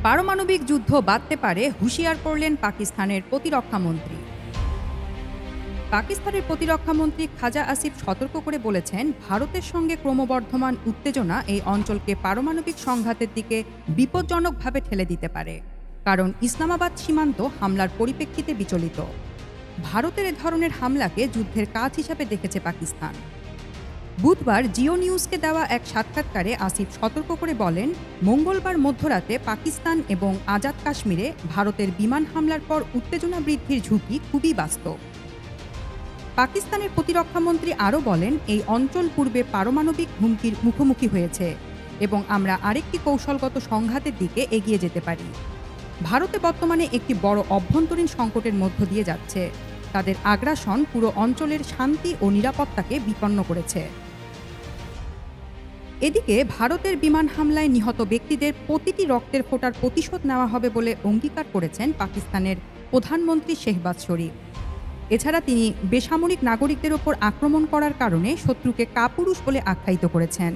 পারমাণবিক যুদ্ধ বাধতে পারে হুঁশিয়ার করলেন পাকিস্তানের প্রতিরক্ষামন্ত্রী। পাকিস্তানের প্রতিরক্ষামন্ত্রী খাজা আসিফ সতর্ক করে বলেছেন, ভারতের সঙ্গে ক্রমবর্ধমান উত্তেজনা এই অঞ্চলকে পারমাণবিক সংঘাতের দিকে বিপজ্জনকভাবে ঠেলে দিতে পারে, কারণ ইসলামাবাদ সীমান্ত হামলার পরিপ্রেক্ষিতে বিচলিত। ভারতের এ ধরনের হামলাকে যুদ্ধের কাজ হিসাবে দেখেছে পাকিস্তান। বুধবার জিও নিউজকে দেওয়া এক সাক্ষাৎকারে আসিফ সতর্ক করে বলেন, মঙ্গলবার মধ্যরাতে পাকিস্তান এবং আজাদ কাশ্মীরে ভারতের বিমান হামলার পর উত্তেজনা বৃদ্ধির ঝুঁকি খুবই বাস্তব। পাকিস্তানের প্রতিরক্ষামন্ত্রী আরও বলেন, এই অঞ্চল পূর্বে পারমাণবিক হুমকির মুখোমুখি হয়েছে এবং আমরা আরেকটি কৌশলগত সংঘাতের দিকে এগিয়ে যেতে পারি। ভারতে বর্তমানে একটি বড় অভ্যন্তরীণ সংকটের মধ্য দিয়ে যাচ্ছে। তাদের আগ্রাসন পুরো অঞ্চলের শান্তি ও নিরাপত্তাকে বিপন্ন করেছে। এদিকে ভারতের বিমান হামলায় নিহত ব্যক্তিদের প্রতিটি রক্তের ফোঁটার প্রতিশোধ নেওয়া হবে বলে অঙ্গীকার করেছেন পাকিস্তানের প্রধানমন্ত্রী শেহবাজ শরীফ। এছাড়া তিনি বেসামরিক নাগরিকদের ওপর আক্রমণ করার কারণে শত্রুকে কাপুরুষ বলে আখ্যায়িত করেছেন।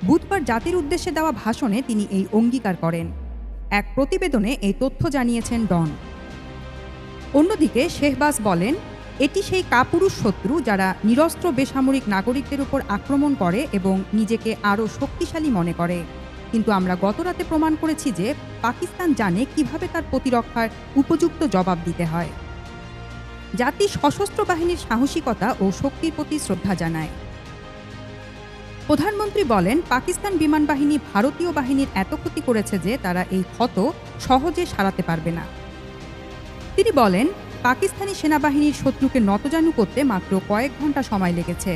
বুধবার জাতির উদ্দেশ্যে দেওয়া ভাষণে তিনি এই অঙ্গীকার করেন। এক প্রতিবেদনে এই তথ্য জানিয়েছেন ডন। অন্যদিকে শেহবাজ বলেন, এটি সেই কাপুরুষ শত্রু যারা নিরস্ত্র বেসামরিক নাগরিকদের উপর আক্রমণ করে এবং নিজেকে আরও শক্তিশালী মনে করে। কিন্তু আমরা গতরাতে প্রমাণ করেছি যে পাকিস্তান জানে কিভাবে তার প্রতিরক্ষার উপযুক্ত জবাব দিতে হয়। জাতি সশস্ত্র বাহিনীর সাহসিকতা ও শক্তির প্রতি শ্রদ্ধা জানায়। প্রধানমন্ত্রী বলেন, পাকিস্তান বিমান বাহিনী ভারতীয় বাহিনীর এত ক্ষতি করেছে যে তারা এই ক্ষত সহজে সারাতে পারবে না। তিনি বলেন, পাকিস্তানি সেনাবাহিনীর শত্রুকে নতজানু করতে মাত্র কয়েক ঘন্টা সময় লেগেছে।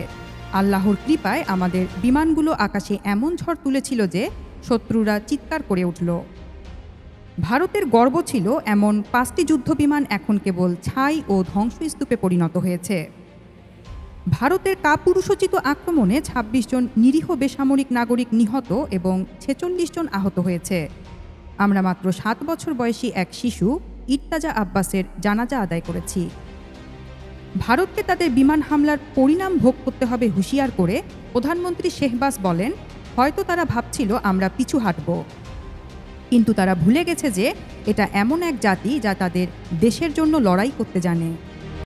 আল্লাহর কৃপায় আমাদের বিমানগুলো আকাশে এমন ঝড় তুলেছিল যে শত্রুরা চিৎকার করে উঠল। ভারতের গর্ব ছিল এমন 5টি যুদ্ধবিমান এখন কেবল ছাই ও ধ্বংসস্তূপে পরিণত হয়েছে। ভারতের কাপুরুষোচিত আক্রমণে 26 জন নিরীহ বেসামরিক নাগরিক নিহত এবং 46 জন আহত হয়েছে। আমরা মাত্র 7 বছর বয়সী এক শিশু ইরতাজা আব্বাসের জানাজা আদায় করেছি। ভারতকে তাদের বিমান হামলার পরিণাম ভোগ করতে হবে হুঁশিয়ার করে প্রধানমন্ত্রী শেহবাজ বলেন, হয়তো তারা ভাবছিল আমরা পিছু হাঁটব, কিন্তু তারা ভুলে গেছে যে এটা এমন এক জাতি যা তাদের দেশের জন্য লড়াই করতে জানে।